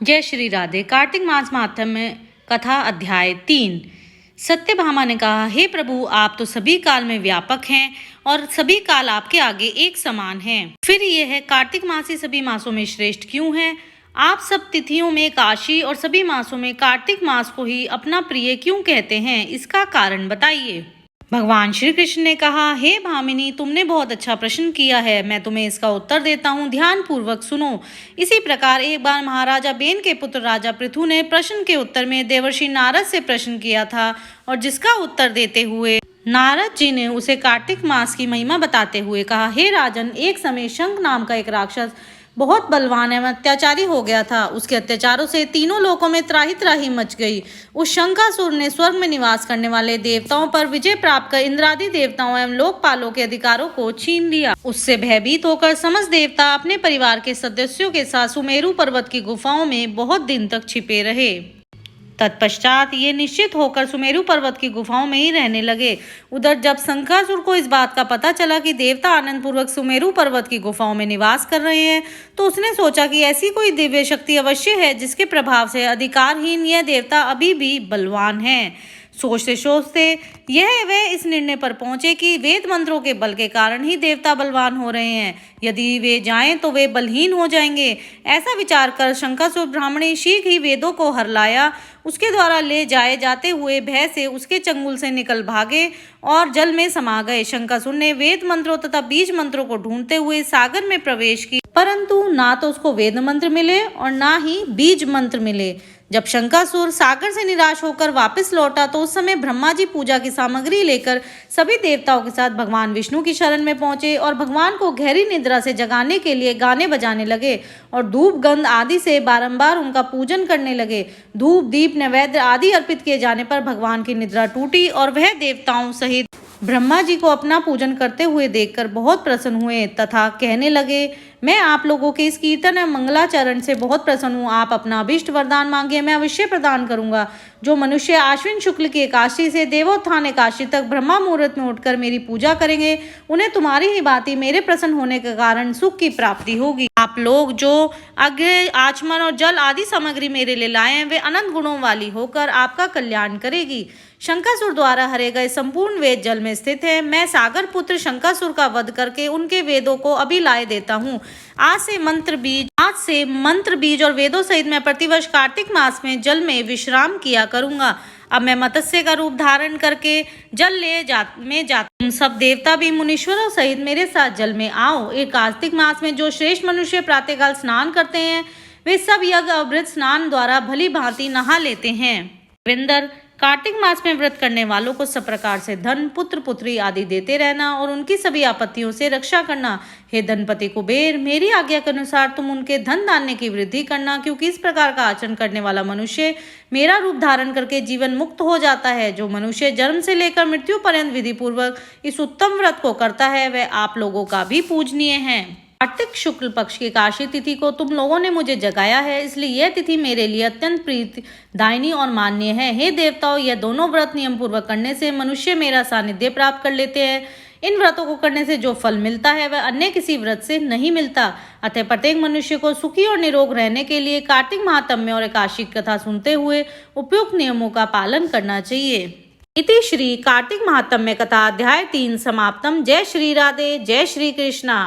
जय श्री राधे। कार्तिक मास महात्म्य कथा अध्याय 3। सत्यभामा ने कहा, हे प्रभु, आप तो सभी काल में व्यापक हैं और सभी काल आपके आगे एक समान हैं। फिर यह है कार्तिक मास ही सभी मासों में श्रेष्ठ क्यों है? आप सब तिथियों में काशी और सभी मासों में कार्तिक मास को ही अपना प्रिय क्यों कहते हैं? इसका कारण बताइए। भगवान श्री कृष्ण ने कहा, हे भामिनी, तुमने बहुत अच्छा प्रश्न किया है। मैं तुम्हें इसका उत्तर देता हूँ, ध्यान पूर्वक सुनो। इसी प्रकार एक बार महाराजा बेन के पुत्र राजा पृथु ने प्रश्न के उत्तर में देवर्षि नारद से प्रश्न किया था और जिसका उत्तर देते हुए नारद जी ने उसे कार्तिक मास की महिमा बताते हुए कहा, हे राजन, एक समय शंख नाम का एक राक्षस बहुत बलवान एवं अत्याचारी हो गया था। उसके अत्याचारों से तीनों लोकों में त्राही त्राही मच गई। उस शंखासुर ने स्वर्ग में निवास करने वाले देवताओं पर विजय प्राप्त कर इंद्रादि देवताओं एवं लोकपालों के अधिकारों को छीन लिया। उससे भयभीत होकर समस्त देवता अपने परिवार के सदस्यों के साथ सुमेरु पर्वत की गुफाओं में बहुत दिन तक छिपे रहे। तत्पश्चात ये निश्चित होकर सुमेरु पर्वत की गुफाओं में ही रहने लगे। उधर जब शंखासुर को इस बात का पता चला कि देवता आनंद पूर्वक सुमेरु पर्वत की गुफाओं में निवास कर रहे हैं, तो उसने सोचा कि ऐसी कोई दिव्य शक्ति अवश्य है जिसके प्रभाव से अधिकारहीन यह देवता अभी भी बलवान है। सोचते सोचते वे इस निर्णय पर पहुंचे कि वेद मंत्रों के बल के कारण ही देवता बलवान हो रहे हैं। यदि वे जाएं तो वे बलहीन हो जाएंगे। ऐसा विचार कर शंखासुर ब्राह्मणी शीघ्र ही वेदों को हरलाया। उसके द्वारा ले जाए जाते हुए भय से उसके चंगुल से निकल भागे और जल में समा गए। शंखासुर ने वेद मंत्रों तथा बीज मंत्रों को ढूंढते हुए सागर में प्रवेश किया, परंतु ना तो उसको वेद मंत्र मिले और ना ही बीज मंत्र मिले। जब शंखासुर सागर से निराश होकर वापस लौटा तो उस समय ब्रह्मा जी पूजा की सामग्री लेकर सभी देवताओं के साथ भगवान विष्णु की शरण में पहुंचे और भगवान को गहरी निद्रा से जगाने के लिए गाने बजाने लगे और धूप गंध आदि से बारंबार उनका पूजन करने लगे। धूप दीप नैवेद्य आदि अर्पित किए जाने पर भगवान की निद्रा टूटी और वह देवताओं सहित ब्रह्मा जी को अपना पूजन करते हुए देखकर बहुत प्रसन्न हुए तथा कहने लगे, मैं आप लोगों के इस कीर्तन एवं मंगलाचरण से बहुत प्रसन्न हूँ। आप अपना अभिष्ट वरदान मांगिए, मैं अवश्य प्रदान करूंगा। जो मनुष्य आश्विन शुक्ल की एकादशी से देवोत्थान एकादशी तक ब्रह्मा मुहूर्त में उठकर मेरी पूजा करेंगे, उन्हें तुम्हारी ही भांति मेरे प्रसन्न होने के कारण सुख की प्राप्ति होगी। आप लोग जो अग्नि, आचमन और जल आदि सामग्री मेरे लिए लाए हैं, वे अनंत गुणों वाली होकर आपका कल्याण करेगी। शंखासुर द्वारा हरे गए संपूर्ण वेद जल में स्थित है। मैं सागर पुत्र शंखासुर का वध करके उनके वेदों को अभी लाए देता हूँ। आज से मंत्र बीज और वेदों सहित मैं प्रतिवर्ष कार्तिक मास में जल में विश्राम किया करूंगा। अब मैं मत्स्य का रूप धारण करके जल में जाता। तुम सब देवता भी मुनीश्वरों सहित मेरे साथ जल में आओ। एक कार्तिक मास में जो श्रेष्ठ मनुष्य प्रातःकाल स्नान करते हैं, वे सब यज्ञ अवृत स्नान द्वारा भली भांति नहा लेते हैं। विंदर, कार्तिक मास में व्रत करने वालों को सब प्रकार से धन, पुत्र पुत्री आदि देते रहना और उनकी सभी आपत्तियों से रक्षा करना। हे धनपति कुबेर, मेरी आज्ञा के अनुसार तुम उनके धन धान्य की वृद्धि करना, क्योंकि इस प्रकार का आचरण करने वाला मनुष्य मेरा रूप धारण करके जीवन मुक्त हो जाता है। जो मनुष्य जन्म से लेकर मृत्यु पर्यंत विधि पूर्वक इस उत्तम व्रत को करता है, वह आप लोगों का भी पूजनीय है। कार्तिक शुक्ल पक्ष की एकादशी तिथि को तुम लोगों ने मुझे जगाया है, इसलिए यह तिथि मेरे लिए अत्यंत प्रीतिदायिनी और मान्य है। हे देवताओं, यह दोनों व्रत नियम पूर्वक करने से मनुष्य मेरा सानिध्य प्राप्त कर लेते हैं। इन व्रतों को करने से जो फल मिलता है वह अन्य किसी व्रत से नहीं मिलता। अतः प्रत्येक मनुष्य को सुखी और निरोग रहने के लिए कार्तिक महात्म्य और एकादशी कथा सुनते हुए उपयुक्त नियमों का पालन करना चाहिए। इति श्री कार्तिक महात्म्य कथा अध्याय 3 समाप्तम। जय श्री राधे। जय श्री कृष्णा।